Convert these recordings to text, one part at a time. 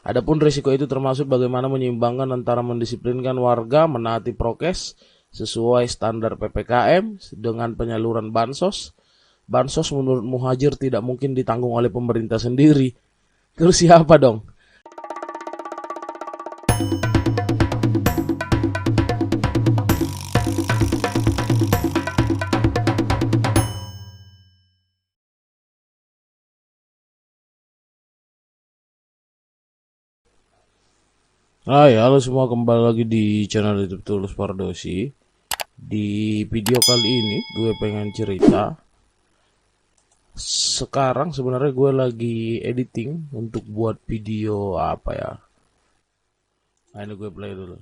Adapun risiko itu termasuk bagaimana menyeimbangkan antara mendisiplinkan warga menaati prokes sesuai standar PPKM dengan penyaluran bansos. Bansos menurut Muhajir tidak mungkin ditanggung oleh pemerintah sendiri. Terus siapa dong? Hai, halo semua, kembali lagi di channel YouTube Tulus Pardosi. Di video kali ini gue pengen cerita. Sekarang sebenarnya gue lagi editing untuk buat video apa ya. Nah, ini gue play dulu.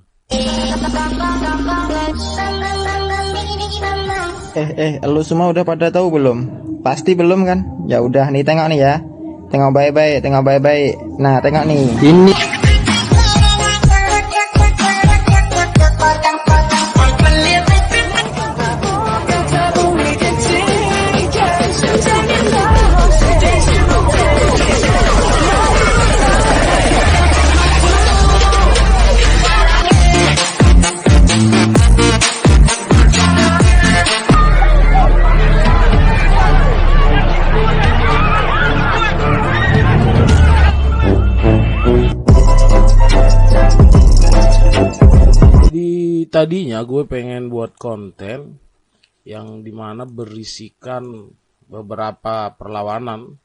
Lu semua udah pada tahu belum? Pasti belum kan? Ya udah nih, tengok nih ya. Tengok baik-baik, tengok baik-baik. Nah, tengok nih. Ini Tadinya gue pengen buat konten yang dimana berisikan beberapa perlawanan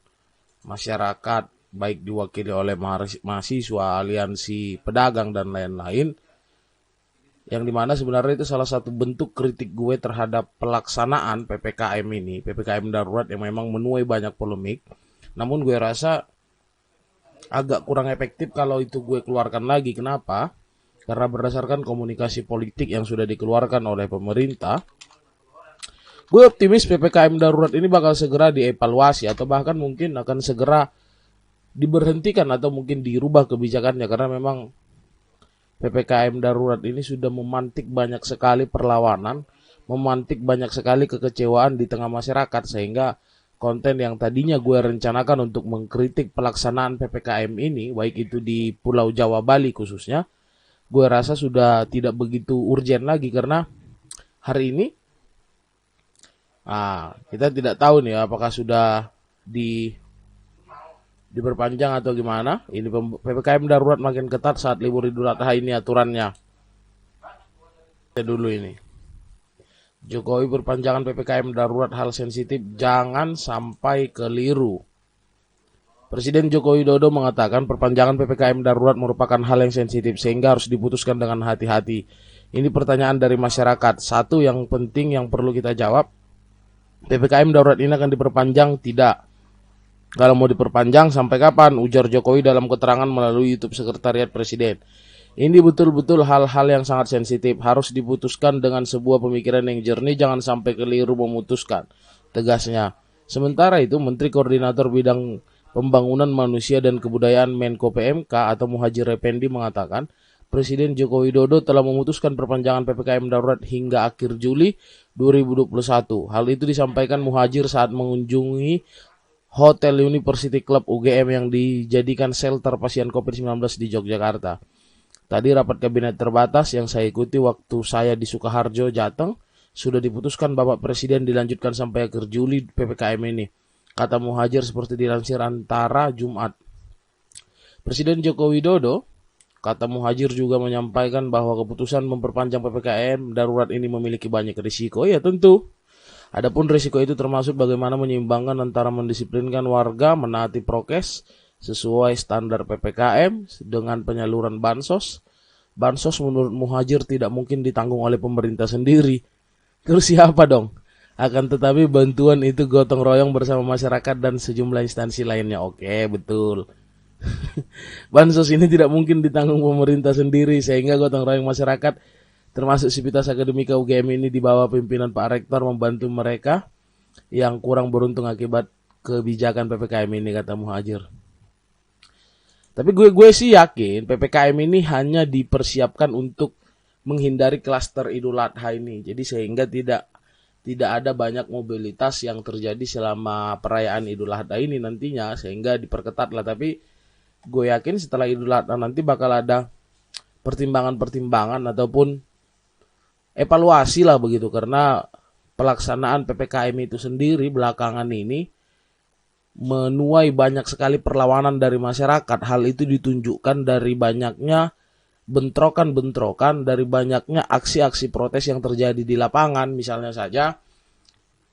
masyarakat, baik diwakili oleh mahasiswa, aliansi pedagang, dan lain-lain, yang dimana sebenarnya itu salah satu bentuk kritik gue terhadap pelaksanaan PPKM ini, PPKM darurat yang memang menuai banyak polemik. Namun gue rasa agak kurang efektif kalau itu gue keluarkan lagi. Kenapa? Karena berdasarkan komunikasi politik yang sudah dikeluarkan oleh pemerintah, gue optimis PPKM darurat ini bakal segera dievaluasi atau bahkan mungkin akan segera diberhentikan atau mungkin dirubah kebijakannya, karena memang PPKM darurat ini sudah memantik banyak sekali perlawanan, memantik banyak sekali kekecewaan di tengah masyarakat, sehingga konten yang tadinya gue rencanakan untuk mengkritik pelaksanaan PPKM ini, baik itu di Pulau Jawa, Bali khususnya, gue rasa sudah tidak begitu urgen lagi. Karena hari ini kita tidak tahu nih apakah sudah diperpanjang atau gimana. Ini PPKM darurat makin ketat saat libur Idul Adha ini aturannya. Dulu ini Jokowi, perpanjangan PPKM darurat hal sensitif, jangan sampai keliru. Presiden Joko Widodo mengatakan perpanjangan PPKM darurat merupakan hal yang sensitif sehingga harus diputuskan dengan hati-hati. Ini pertanyaan dari masyarakat. Satu yang penting yang perlu kita jawab, PPKM darurat ini akan diperpanjang? Tidak. Kalau mau diperpanjang sampai kapan? Ujar Jokowi dalam keterangan melalui YouTube Sekretariat Presiden. Ini betul-betul hal-hal yang sangat sensitif, harus diputuskan dengan sebuah pemikiran yang jernih, jangan sampai keliru memutuskan, tegasnya. Sementara itu, Menteri Koordinator Bidang Pembangunan Manusia dan Kebudayaan Menko PMK atau Muhajir Effendi mengatakan, Presiden Joko Widodo telah memutuskan perpanjangan PPKM darurat hingga akhir Juli 2021. Hal itu disampaikan Muhajir saat mengunjungi Hotel University Club UGM yang dijadikan shelter pasien COVID-19 di Yogyakarta. Tadi rapat kabinet terbatas yang saya ikuti waktu saya di Sukoharjo, Jateng, sudah diputuskan Bapak Presiden dilanjutkan sampai akhir Juli PPKM ini, kata Muhajir seperti dilansir Antara Jumat. Presiden Joko Widodo, kata Muhajir, juga menyampaikan bahwa keputusan memperpanjang PPKM darurat ini memiliki banyak risiko. Ya tentu. Adapun risiko itu termasuk bagaimana menyeimbangkan antara mendisiplinkan warga menaati prokes sesuai standar PPKM dengan penyaluran bansos. Bansos menurut Muhajir tidak mungkin ditanggung oleh pemerintah sendiri. Terus siapa dong? Akan tetapi bantuan itu gotong royong bersama masyarakat dan sejumlah instansi lainnya. Oke, betul. Bansos ini tidak mungkin ditanggung pemerintah sendiri, sehingga gotong royong masyarakat termasuk Sivitas Akademika UGM ini di bawah pimpinan Pak Rektor membantu mereka yang kurang beruntung akibat kebijakan PPKM ini, kata Muhajir. Tapi gue sih yakin PPKM ini hanya dipersiapkan untuk menghindari klaster Idul Adha ini. Jadi sehingga tidak ada banyak mobilitas yang terjadi selama perayaan Idul Adha ini nantinya, sehingga diperketat lah. Tapi gue yakin setelah Idul Adha nanti bakal ada pertimbangan-pertimbangan ataupun evaluasi lah begitu, karena pelaksanaan PPKM itu sendiri belakangan ini menuai banyak sekali perlawanan dari masyarakat. Hal itu ditunjukkan dari banyaknya bentrokan-bentrokan, dari banyaknya aksi-aksi protes yang terjadi di lapangan. Misalnya saja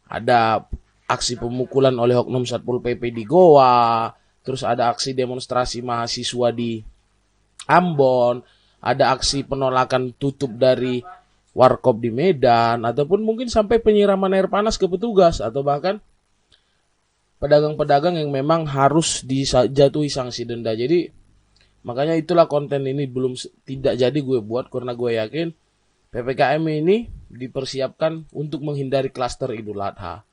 ada aksi pemukulan oleh oknum Satpol PP di Goa, terus ada aksi demonstrasi mahasiswa di Ambon, ada aksi penolakan tutup dari warkop di Medan, ataupun mungkin sampai penyiraman air panas ke petugas, atau bahkan pedagang-pedagang yang memang harus dijatuhi sanksi denda. Jadi makanya itulah konten ini tidak jadi gue buat, karena gue yakin PPKM ini dipersiapkan untuk menghindari klaster Idul Adha.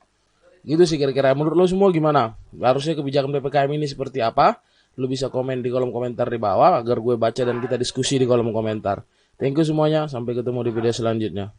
Gitu sih kira-kira. Menurut lo semua gimana? Harusnya kebijakan PPKM ini seperti apa? Lo bisa komen di kolom komentar di bawah agar gue baca dan kita diskusi di kolom komentar. Thank you semuanya. Sampai ketemu di video selanjutnya.